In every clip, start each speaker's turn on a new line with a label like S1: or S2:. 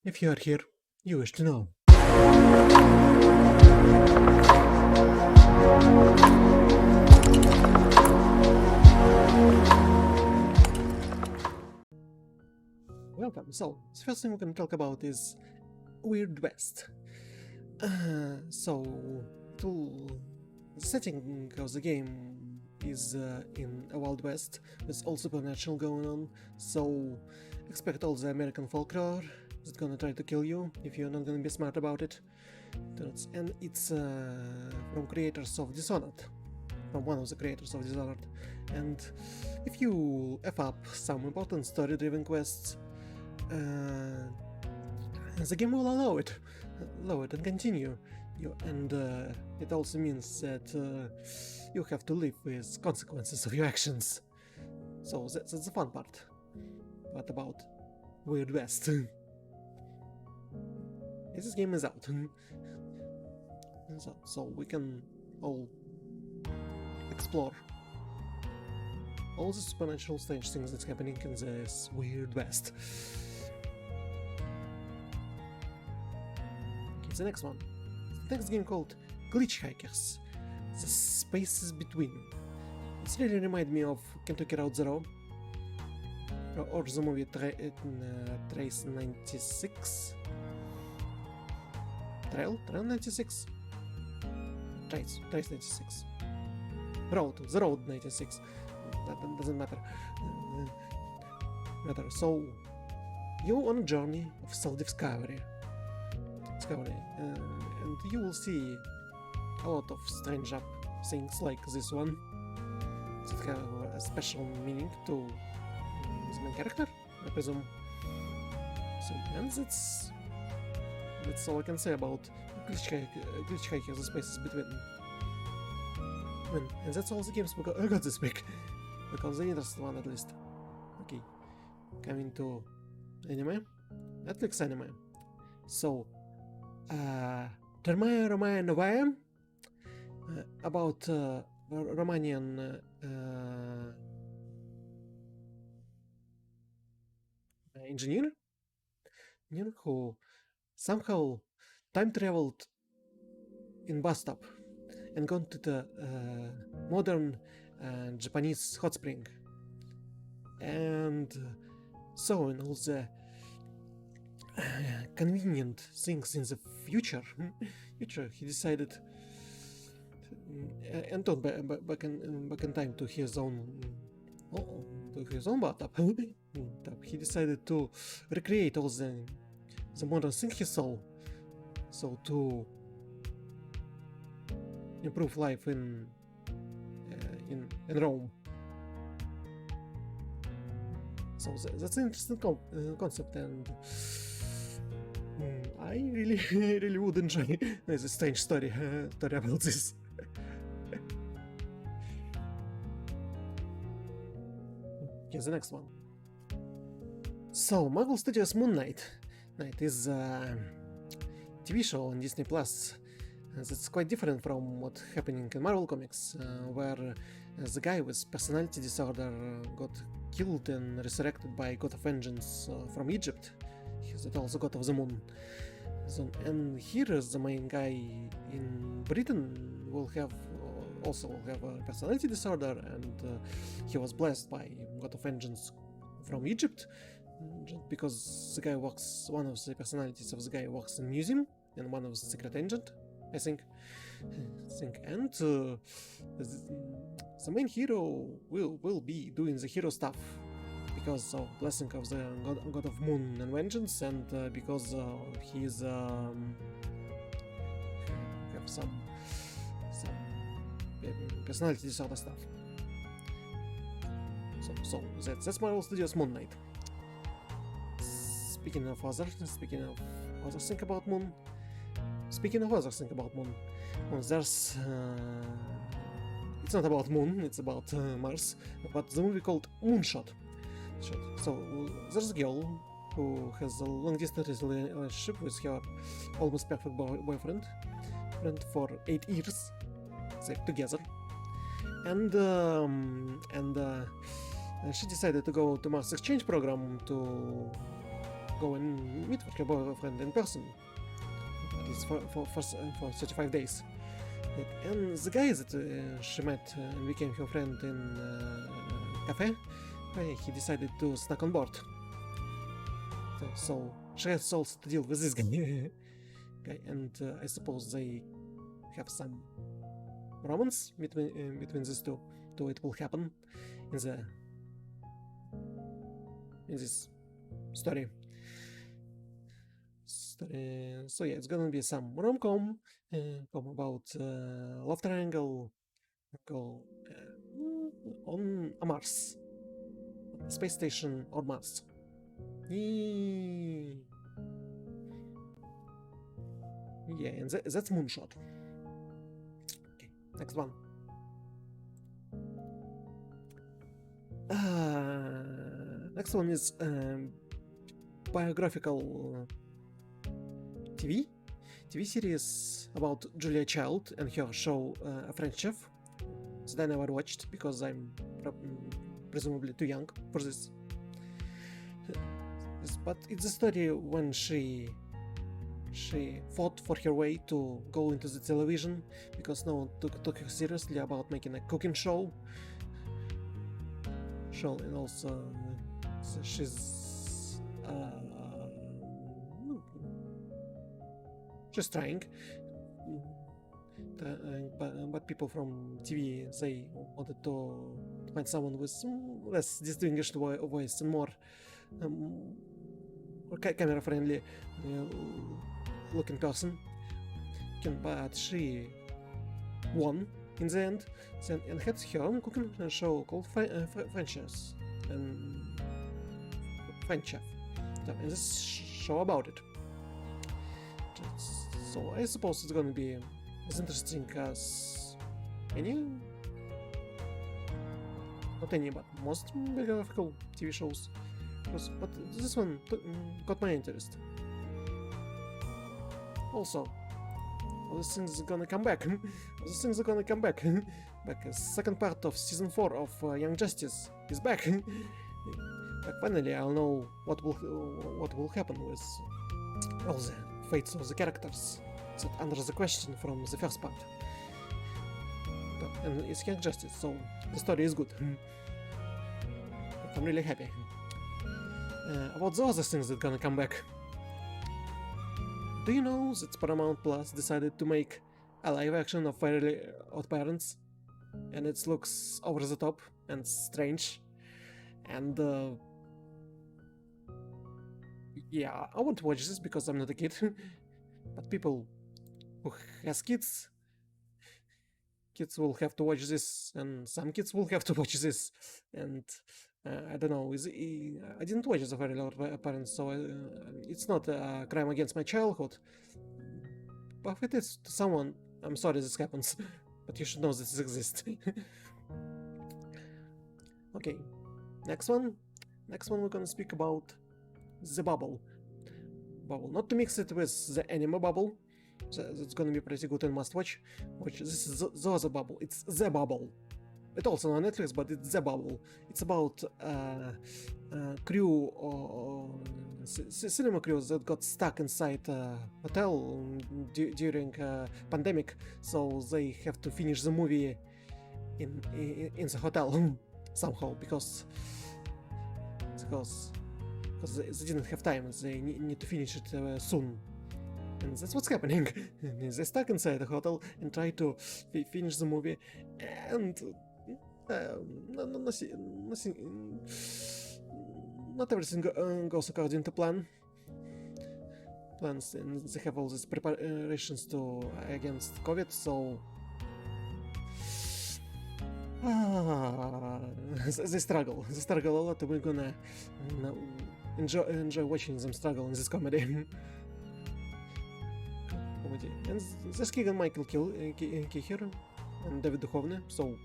S1: If you are here, you wish to know. Welcome. So, the first thing we're going to talk about is Weird West. The setting of the game is in a Wild West with all supernatural going on, so expect all the American folklore that's gonna try to kill you if you're not gonna be smart about it. And it's from creators of Dishonored, from one of the creators of Dishonored. And if you F up some important story-driven quests, the game will allow it and continue. It also means that you have to live with consequences of your actions. So that's the fun part. What about Weird West? This game is out. So we can all explore all the supernatural strange things that's happening in this Weird West. Okay, the next one. The next game called Glitchhikers. The Spaces Between. It really reminds me of Kentucky Route Zero or the movie Trace 96. Trail 96? Trace 96. The Road 96. That doesn't matter. So, you're on a journey of self-discovery. And you will see a lot of strange things like this one that have a special meaning to the main character, I presume. So, and that's all I can say about Glitchhikers, the Spaces Between. And that's all the games I got this week, because the interesting one at least. Okay, coming to anime, Netflix anime. So, Thermae, Romae, Novae, about Romanian engineer who somehow time traveled in bus stop and gone to the modern Japanese hot spring, and so in all the convenient things in the future, he decided and turned back in time to his own bathtub. He decided to recreate all the modern things he saw, so to improve life in Rome. So that's an interesting concept, and I really would enjoy this strange story about this. Here's the next one. So, Marvel Studios Moon Knight is a TV show on Disney Plus that's quite different from what's happening in Marvel Comics, where the guy with personality disorder got killed and resurrected by God of Vengeance from Egypt. He's also God of the Moon. And here the main guy in Britain will have a personality disorder, and he was blessed by God of Vengeance from Egypt, because the guy one of the personalities of the guy works in a museum and one of the secret agent, I think. And the main hero will be doing the hero stuff because of blessing of the God of Moon and Vengeance, and because he is have some personality disorder stuff. So that's Marvel Studios Moon Knight. Speaking of others think about Moon. There's it's not about Moon, it's about Mars, but the movie called Moonshot. So there's a girl who has a long-distance relationship with her almost perfect boyfriend for 8 years. They're together, and she decided to go to Mars exchange program to go and meet with your boyfriend in person, at least for 35 days. And the guy that she met and became her friend in cafe, he decided to snack on board. So she has also to deal with this guy. And I suppose they have some romance between these two. Though it will happen in this story. So yeah, it's gonna be some rom-com about love triangle on a Mars, a space station or Mars. Yeah, and that's Moonshot. Okay, next one. Next one is biographical TV series about Julia Child and her show A French Chef that I never watched because I'm presumably too young for this. But it's a story when she fought for her way to go into the television because no one took her seriously about making a cooking show, and also she's trying, but people from TV, they wanted to find someone with less distinguished voice and more camera friendly looking person, but she won in the end and had her own cooking show called French Chefs and French Chef, and this show about it. So I suppose it's gonna be as interesting as not any, but most biographical TV shows. But this one got my interest. Also, all these things are gonna come back. Back. Second part of season 4 of Young Justice is back. Like finally, I'll know what will happen with all the fates of the characters that under the question from the first part. And it's Young Justice, so the story is good. I'm really happy. About the other things that gonna come back. Do you know that Paramount Plus decided to make a live action of Fairly OddParents? And it looks over the top and strange. And yeah, I want to watch this because I'm not a kid. But people who has kids will have to watch this, and some kids will have to watch this. And I don't know, I didn't watch the Fairly OddParents, so it's not a crime against my childhood. But if it is to someone, I'm sorry this happens, but you should know this exists. Okay, next one we're gonna speak about the bubble. Not to mix it with the anime bubble, that's gonna be pretty good and must watch. This is the other bubble, it's the bubble. It's also on Netflix, but it's the bubble. It's about crew or cinema crews that got stuck inside a hotel during pandemic, so they have to finish the movie in the hotel somehow because they didn't have time. They need to finish it soon. And that's what's happening. They're stuck inside the hotel and try to finish the movie, and not everything goes according to plans, and they have all these preparations against COVID, so they struggle a lot, and we're gonna enjoy watching them struggle in this comedy. And there's Keegan-Michael Key and David Duchovny, so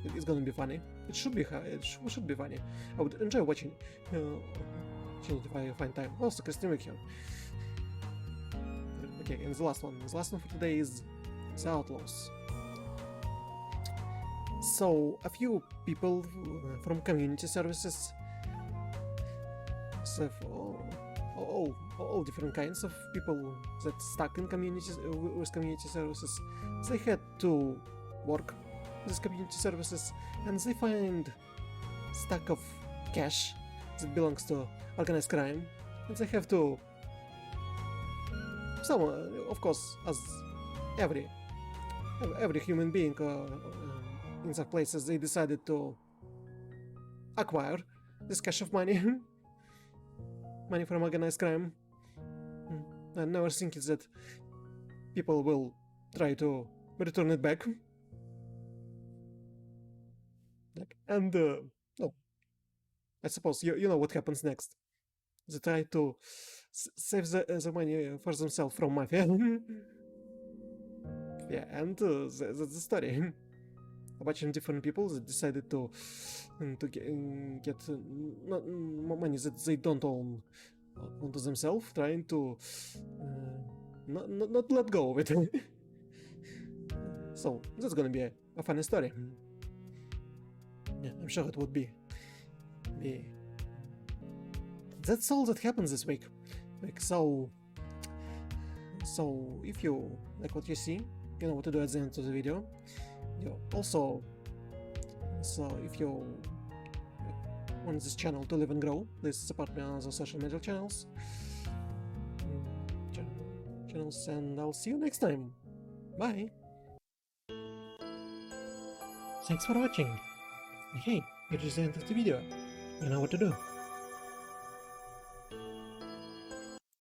S1: it's gonna be funny. It should be funny. I would enjoy watching it if I find time. Also, Kristen Wiig here. Okay, and the last one for today is the Outlaws. So, a few people from community services have all different kinds of people that stuck in communities with community services. They had to work with community services, and they find stack of cash that belongs to organized crime, and they have to. Some, of course, as every human being in such places, they decided to acquire this cache of money. Money from organized crime. And never thinking that people will try to return it back. And no, I suppose you know what happens next. They try to save the money for themselves from mafia. Yeah, and that's the story. A bunch of different people that decided to get money that they don't own onto themselves, trying to not let go of it. So that's gonna be a funny story. Yeah, I'm sure it would be. That's all that happens this week. Like, so if you like what you see, you know what to do at the end of the video. Also, so if you want this channel to live and grow, please support me on other social media channels, and I'll see you next time. Bye! Thanks for watching. Hey, it is the end of the video. You know what to do.